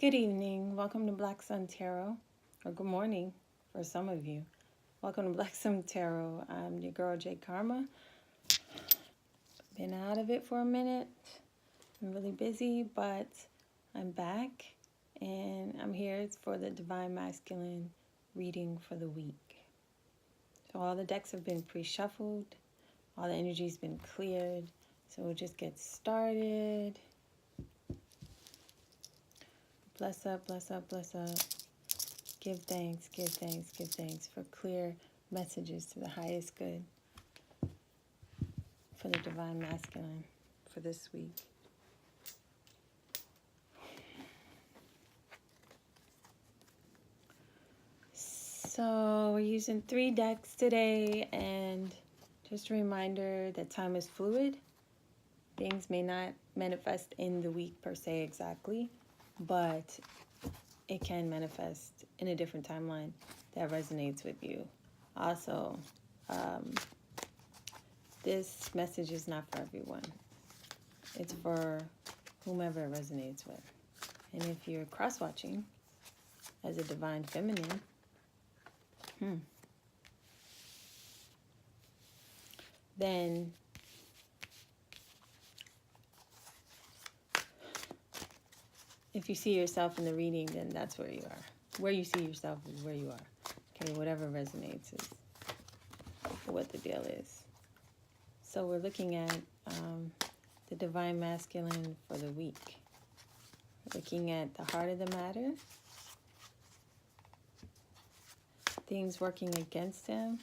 Good evening. Welcome to Black Sun Tarot, or good morning for some of you. Welcome to Black Sun Tarot. I'm your girl, Kharma. Been out of it for a minute. I'm really busy, but I'm back, and I'm here for the Divine Masculine reading for the week. So all the decks have been pre-shuffled. All the energy's been cleared. So we'll just get started. Bless up, bless up, bless up. Give thanks, give thanks, give thanks for clear messages to the highest good for the Divine Masculine for this week. So we're using 3 decks today, and just a reminder that time is fluid. Things may not manifest in the week per se exactly, but it can manifest in a different timeline that resonates with you. Also, this message is not for everyone. It's for whomever it resonates with. And if you're cross-watching as a divine feminine, then if you see yourself in the reading, then that's where you are. Where you see yourself is where you are. Okay, whatever resonates is what the deal is. So we're looking at the Divine Masculine for the week. Looking at the heart of the matter. Things working against him.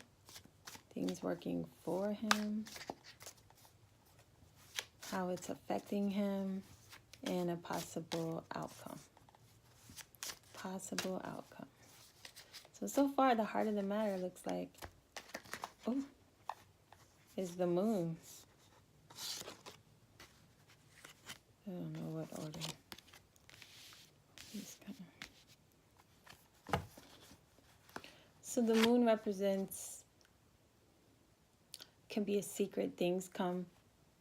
Things working for him. How it's affecting him. And a possible outcome. Possible outcome. So far, the heart of the matter looks like, is the moon. I don't know what order. So the moon represents, can be a secret. Things come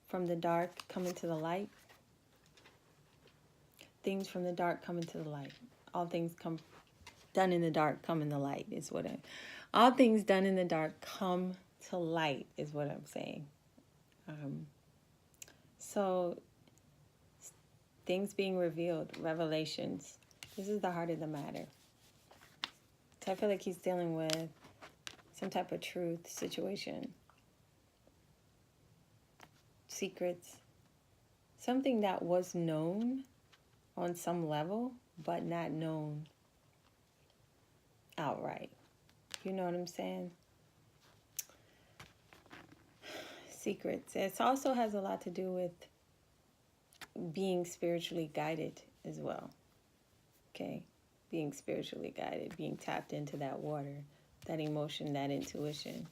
from the dark, come into the light. Things from the dark come into the light. All things done in the dark come in the light is what all things done in the dark come to light is what I'm saying. So things being revealed, revelations. This is the heart of the matter. So I feel like he's dealing with some type of truth situation. Secrets. Something that was known on some level, but not known outright. You know what I'm saying? Secrets. It also has a lot to do with being spiritually guided as well. Okay? Being spiritually guided, being tapped into that water, that emotion, that intuition.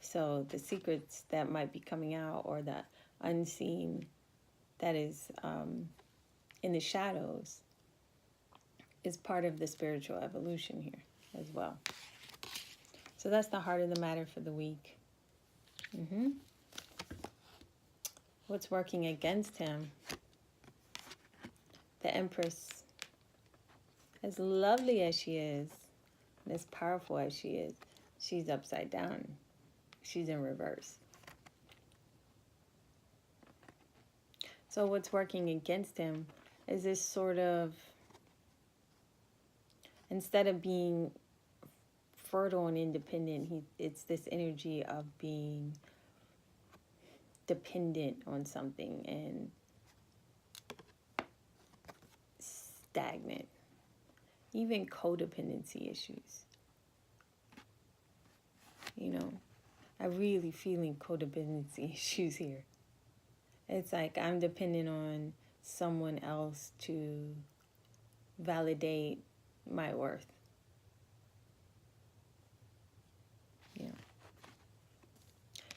So the secrets that might be coming out, or the unseen that is in the shadows, is part of the spiritual evolution here as well. So that's the heart of the matter for the week. What's working against him? The Empress. As lovely as she is, and as powerful as she is, she's upside down. She's in reverse. So what's working against him is this sort of, instead of being fertile and independent, it's this energy of being dependent on something and stagnant. Even codependency issues. You know, I'm really feeling codependency issues here. It's like I'm dependent on someone else to validate my worth. Yeah.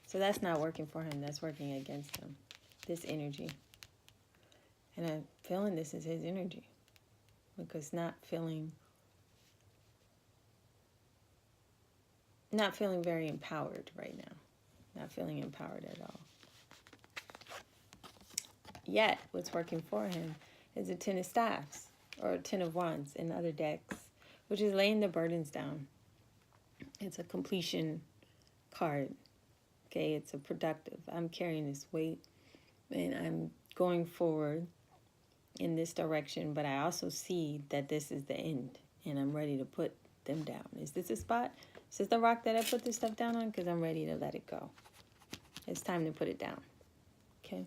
So that's not working for him. That's working against him. This energy. And I'm feeling this is his energy. Because not feeling very empowered right now. Not feeling empowered at all. Yet, what's working for him is a 10 of staffs. or 10 of Wands in other decks, which is laying the burdens down. It's a completion card. Okay, it's a productive. I'm carrying this weight and I'm going forward in this direction, but I also see that this is the end and I'm ready to put them down. Is this a spot? Is this the rock that I put this stuff down on? Because I'm ready to let it go. It's time to put it down. Okay?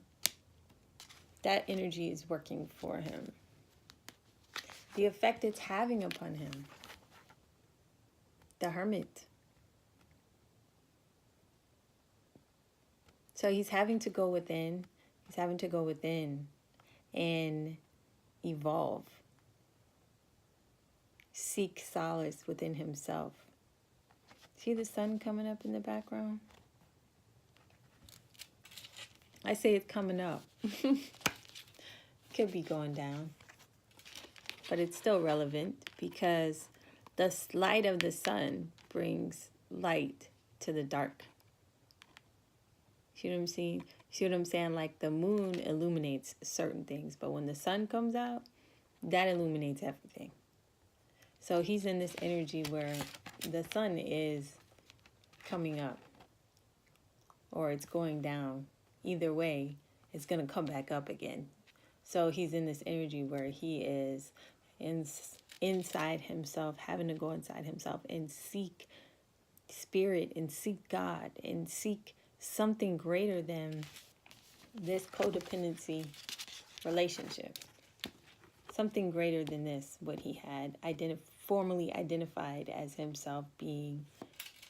That energy is working for him. The effect it's having upon him. The Hermit. So he's having to go within. He's having to go within and evolve. Seek solace within himself. See the sun coming up in the background? I say it's coming up. Could be going down. But it's still relevant because the light of the sun brings light to the dark. See what I'm saying? See what I'm saying? Like the moon illuminates certain things, but when the sun comes out, that illuminates everything. So he's in this energy where the sun is coming up or it's going down. Either way, it's going to come back up again. So he's in this energy where he is inside himself, having to go inside himself and seek spirit and seek God and seek something greater than this codependency relationship. Something greater than this, what he had formally identified as himself being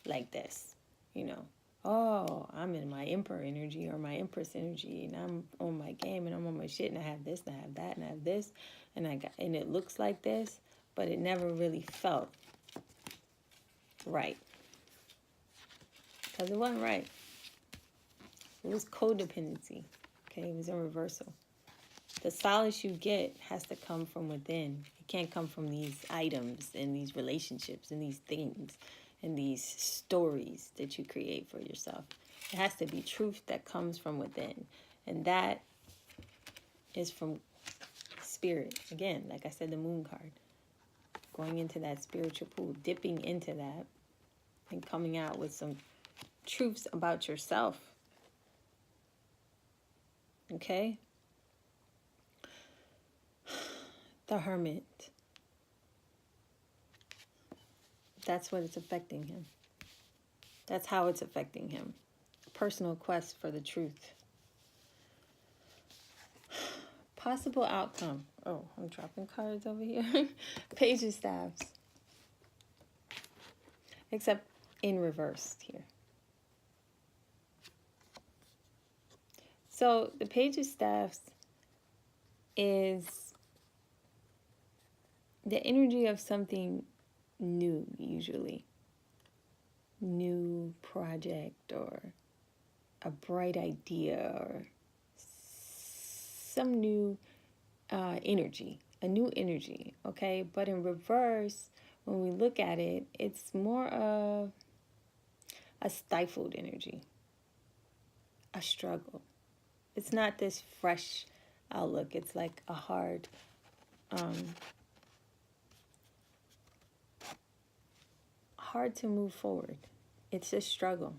like this, you know. Oh, I'm in my emperor energy or my empress energy, and I'm on my game, and I'm on my shit, and I have this, and I have that, and I have this, and it looks like this, but it never really felt right. Because it wasn't right. It was codependency. Okay, it was a reversal. The solace you get has to come from within. It can't come from these items and these relationships and these things and these stories that you create for yourself. It has to be truth that comes from within. And that is from spirit. Again, like I said, the moon card. Going into that spiritual pool, dipping into that and coming out with some truths about yourself. Okay? The Hermit. That's what it's affecting him. That's how it's affecting him. Personal quest for the truth. Possible outcome. Oh, I'm dropping cards over here. Page of Staves. Except in reverse here. So the Page of Staves is the energy of something new, usually. New project or a bright idea or some new energy, a new energy, okay? But in reverse, when we look at it, it's more of a stifled energy, a struggle. It's not this fresh outlook. It's like a hard, hard to move forward. It's a struggle.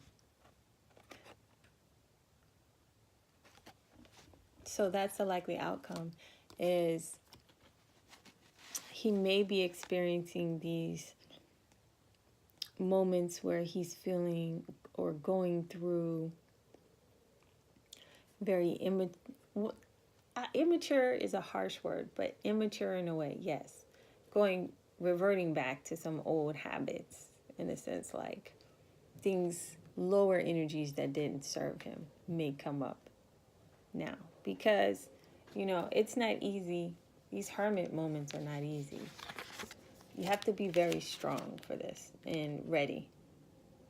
So that's the likely outcome, is he may be experiencing these moments where he's feeling or going through very immature is a harsh word, but immature in a way, yes. Reverting back to some old habits, in a sense, like things, lower energies that didn't serve him may come up now. Because, you know, it's not easy. These hermit moments are not easy. You have to be very strong for this and ready.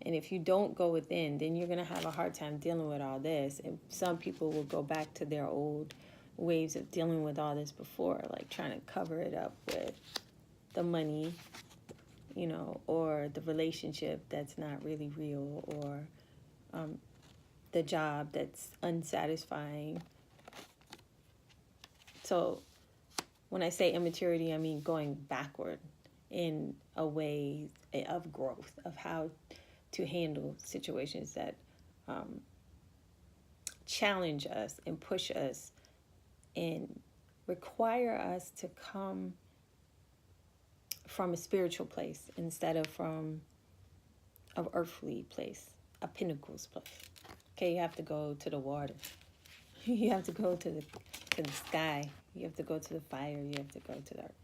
And if you don't go within, then you're going to have a hard time dealing with all this. And some people will go back to their old ways of dealing with all this before, like trying to cover it up with the money, you know, or the relationship that's not really real, or the job that's unsatisfying. So when I say immaturity, I mean going backward in a way of growth, of how to handle situations that challenge us and push us and require us to come from a spiritual place instead of from an earthly place, a pinnacles place. Okay, you have to go to the water. You have to go to the sky. You have to go to the fire. You have to go to the earth.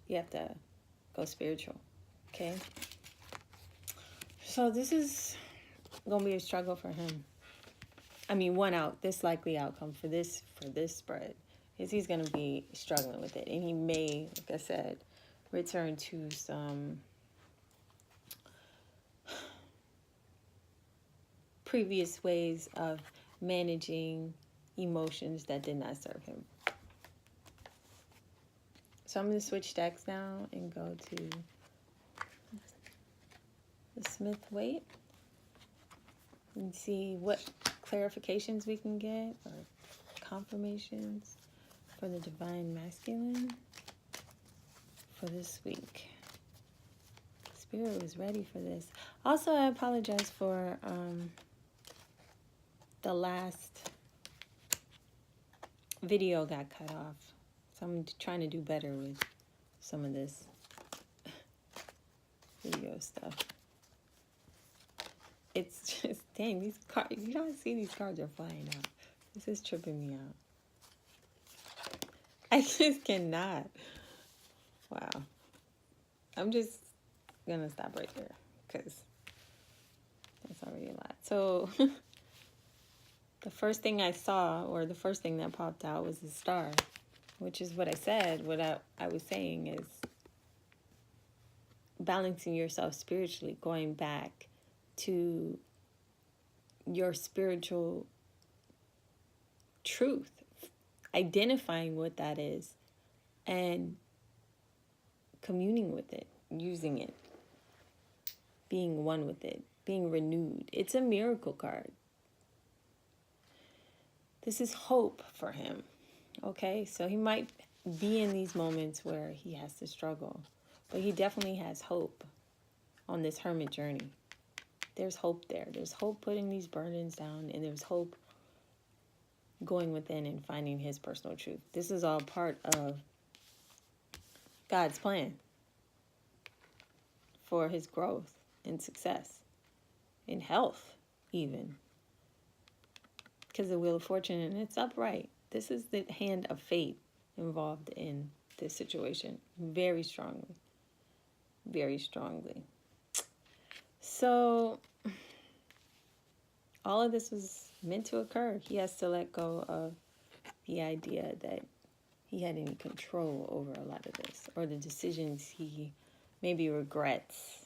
You have to go spiritual. Okay? So this is going to be a struggle for him. I mean, this likely outcome for this spread is he's going to be struggling with it. And he may, like I said, return to some previous ways of managing emotions that did not serve him. So I'm going to switch decks now and go to the Smith Waite and see what clarifications we can get or confirmations for the divine masculine for this week. Spirit was ready for this. Also, I apologize for the last video got cut off. So I'm trying to do better with some of this video stuff. It's just, dang, these cards, you don't see these cards are flying out. This is tripping me out. I just cannot. Wow. I'm just going to stop right there because that's already a lot. So the first thing I saw, or the first thing that popped out, was the star, which is what I said. What I was saying is balancing yourself spiritually, going back to your spiritual truth, identifying what that is, and communing with it, using it, being one with it, being renewed. It's a miracle card. This is hope for him. Okay, so he might be in these moments where he has to struggle, but he definitely has hope on this hermit journey. There's hope there. There's hope putting these burdens down, and there's hope going within and finding his personal truth. This is all part of God's plan for his growth and success, in health even. Because the Wheel of Fortune, and it's upright. This is the hand of fate involved in this situation. Very strongly. Very strongly. So all of this was meant to occur. He has to let go of the idea that he had any control over a lot of this, or the decisions he maybe regrets.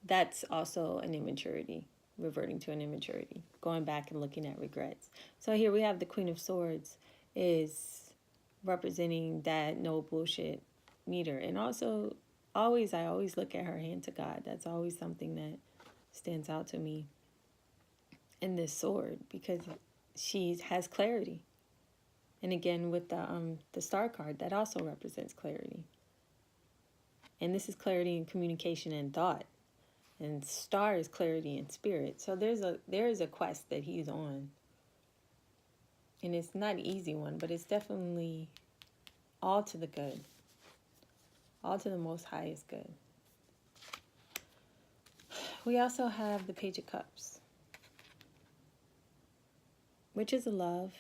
That's also an immaturity, reverting to an immaturity, going back and looking at regrets. So here we have the Queen of Swords is representing that no bullshit meter. And also, I always look at her hand to God. That's always something that stands out to me in this sword, because she has clarity. And again, with the star card, that also represents clarity. And this is clarity in communication and thought. And star is clarity in spirit. So there is a quest that he's on. And it's not an easy one, but it's definitely all to the good. All to the Most Highest good. We also have the Page of Cups, which is a love.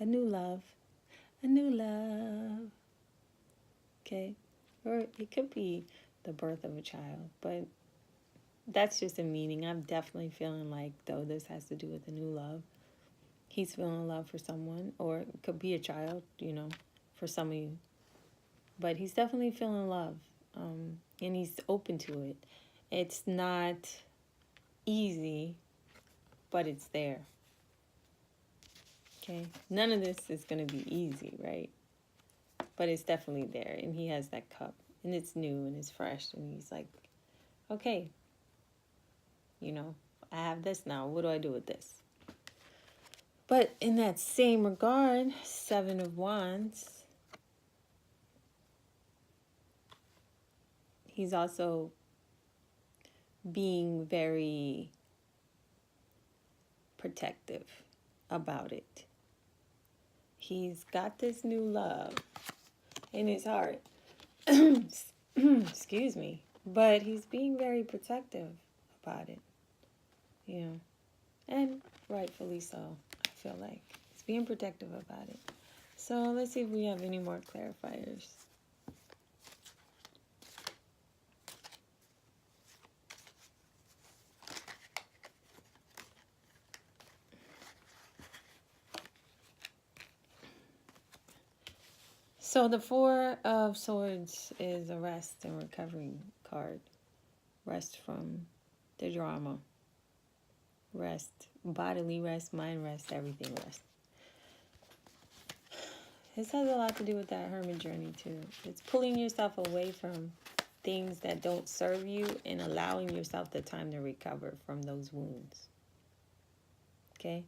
A new love. A new love. Okay? Or it could be the birth of a child, but that's just a meaning. I'm definitely feeling like, though, this has to do with a new love. He's feeling love for someone, or it could be a child, for some of you. But he's definitely feeling love, and he's open to it. It's not easy, but it's there. Okay? None of this is going to be easy, right? But it's definitely there, and he has that cup, and it's new, and it's fresh, and he's like, okay, I have this now. What do I do with this? But in that same regard, Seven of Wands, he's also being very protective about it. He's got this new love in his heart. Excuse me. But he's being very protective about it. Yeah. And rightfully so, I feel like. He's being protective about it. So let's see if we have any more clarifiers. So the Four of Swords is a rest and recovery card. Rest from the drama. Rest. Bodily rest, mind rest, everything rest. This has a lot to do with that hermit journey too. It's pulling yourself away from things that don't serve you and allowing yourself the time to recover from those wounds. Okay?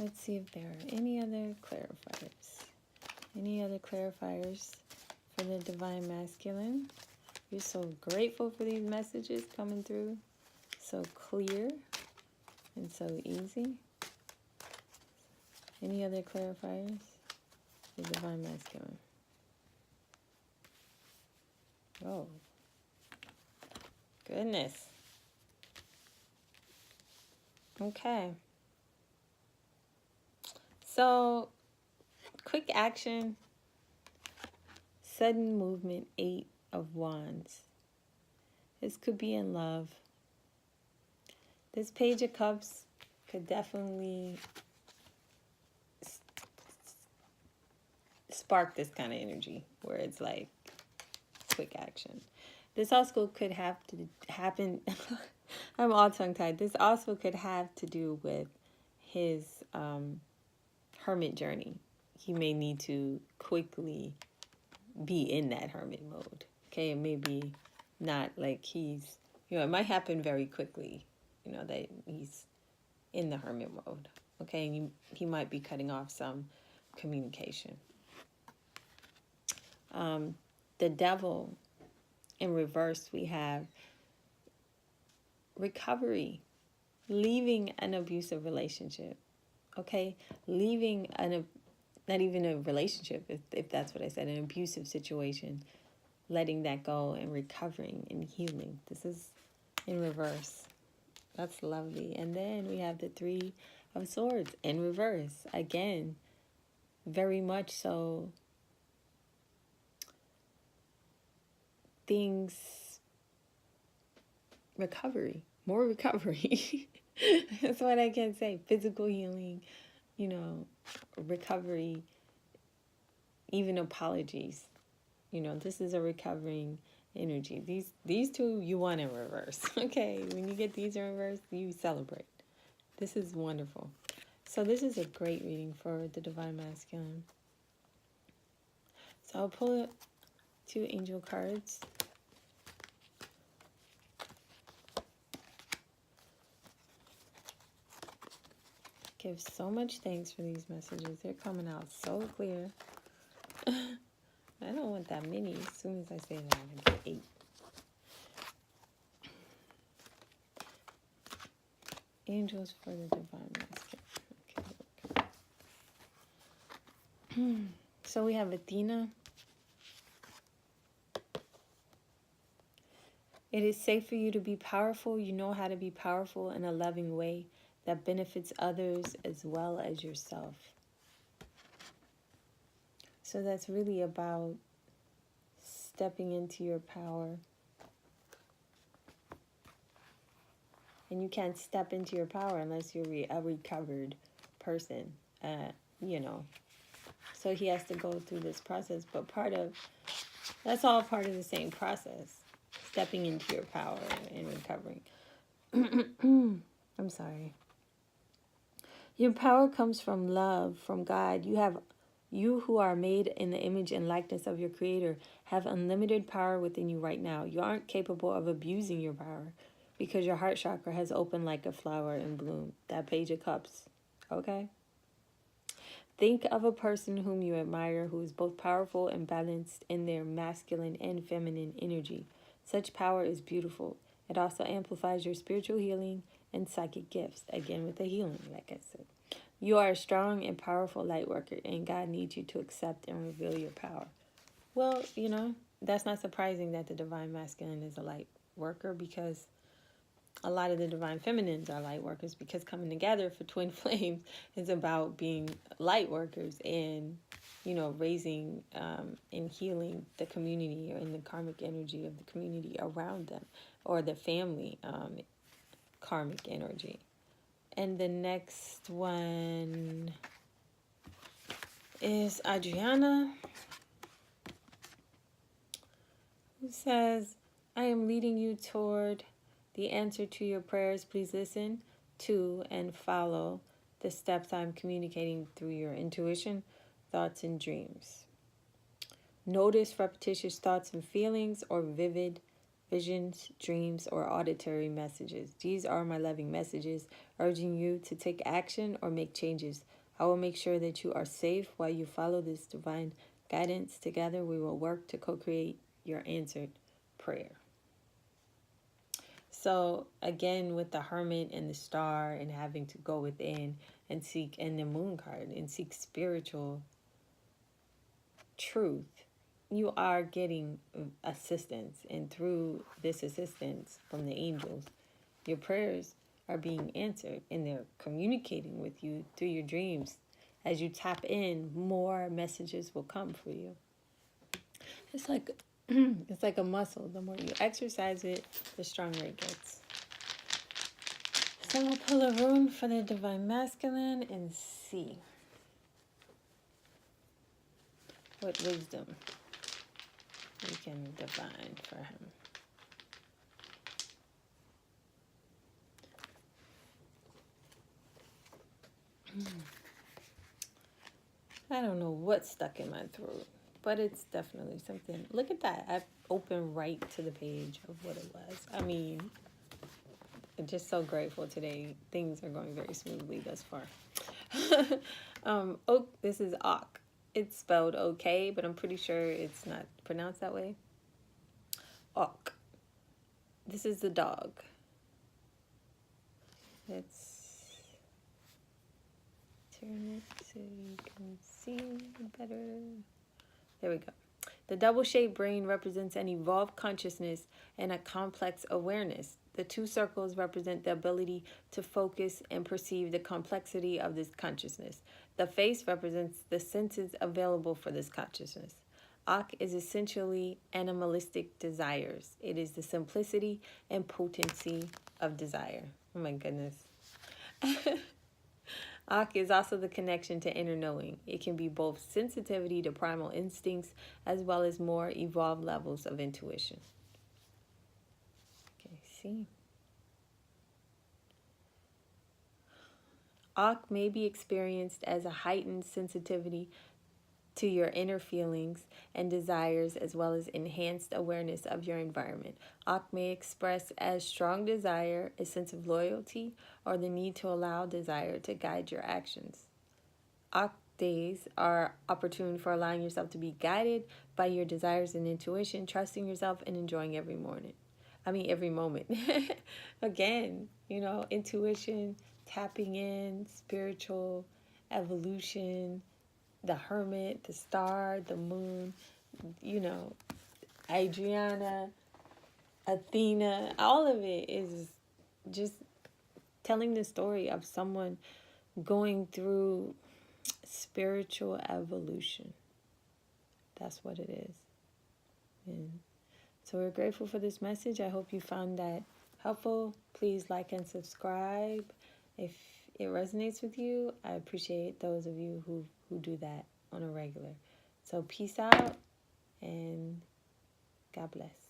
Let's see if there are any other clarifiers. Any other clarifiers for the Divine Masculine? You're so grateful for these messages coming through. So clear and so easy. Any other clarifiers? The Divine Masculine. Oh, goodness. Okay. So, quick action. Sudden movement, 8 of Wands. This could be in love. This Page of Cups could definitely spark this kind of energy where it's like quick action. This also could have to happen. I'm all tongue-tied. This also could have to do with his hermit journey. He may need to quickly be in that hermit mode. Okay, it may be not like he's, it might happen very quickly, that he's in the hermit mode. Okay, and he might be cutting off some communication. The Devil in reverse, we have recovery, leaving an abusive relationship. Okay, leaving not even a relationship, if that's what I said, an abusive situation, letting that go and recovering and healing. This is in reverse. That's lovely. And then we have the Three of Swords in reverse. Again, very much so things, recovery, more recovery. That's what I can say. Physical healing, recovery, even apologies. This is a recovering energy. These two you want in reverse. Okay, when you get these in reverse, you celebrate. This is wonderful. So this is a great reading for the Divine Masculine. So I'll pull 2 angel cards. Give so much thanks for these messages. They're coming out so clear. I don't want that many. As soon as I say that, I get 8. Angels for the Divine Masculine. Okay. So we have Athena. It is safe for you to be powerful. You know how to be powerful in a loving way that benefits others as well as yourself. So that's really about stepping into your power. And you can't step into your power unless you're a recovered person, So he has to go through this process. But that's all part of the same process. Stepping into your power and recovering. I'm sorry. Your power comes from love, from God. You have You who are made in the image and likeness of your Creator have unlimited power within you right now. You aren't capable of abusing your power because your heart chakra has opened like a flower in bloom. That Page of Cups. Okay? Think of a person whom you admire who is both powerful and balanced in their masculine and feminine energy. Such power is beautiful. It also amplifies your spiritual healing and psychic gifts. Again, with the healing, like I said. You are a strong and powerful light worker, and God needs you to accept and reveal your power. Well, you know, that's not surprising that the divine masculine is a light worker, because a lot of the divine feminines are light workers, because coming together for twin flames is about being light workers and, you know, raising and healing the community and the karmic energy of the community around them, or the family karmic energy. And the next one is Adriana, who says, I am leading you toward the answer to your prayers. Please listen to and follow the steps I'm communicating through your intuition, thoughts, and dreams. Notice repetitious thoughts and feelings, or vivid visions, dreams, or auditory messages. These are my loving messages urging you to take action or make changes. I will make sure that you are safe while you follow this divine guidance. Together we will work to co-create your answered prayer. So again, with the Hermit and the Star and having to go within and seek, and the Moon card, and seek spiritual truth, you are getting assistance. And through this assistance from the angels, your prayers are being answered, and they're communicating with you through your dreams. As you tap in, more messages will come for you. It's like it's like a muscle. The more you exercise it, the stronger it gets. So we'll pull a rune for the divine masculine and see what wisdom we can divine for him. I don't know what's stuck in my throat, but it's definitely something. Look at that. I've opened right to the page of what it was. I mean, I'm just so grateful today. Things are going very smoothly thus far. This is Ak. It's spelled okay, but I'm pretty sure it's not pronounced that way. Ak. This is the dog. Let's turn it so you can see better. There we go. The double-shaped brain represents an evolved consciousness and a complex awareness. The two circles represent the ability to focus and perceive the complexity of this consciousness. The face represents the senses available for this consciousness. Ak is essentially animalistic desires. It is the simplicity and potency of desire. Oh my goodness. Ak is also the connection to inner knowing. It can be both sensitivity to primal instincts as well as more evolved levels of intuition. Okay, see. Ak may be experienced as a heightened sensitivity to your inner feelings and desires, as well as enhanced awareness of your environment. Ak may express as strong desire, a sense of loyalty, or the need to allow desire to guide your actions. Ak days are opportune for allowing yourself to be guided by your desires and intuition, trusting yourself and enjoying every moment. Again, you know, intuition, tapping in, spiritual evolution, the Hermit, the Star, the Moon, you know, Adriana, Athena, all of it is just telling the story of someone going through spiritual evolution. That's what it is. And so we're grateful for this message. I hope you found that helpful. Please like and subscribe if it resonates with you. I appreciate those of you who do that on a regular. So peace out and God bless.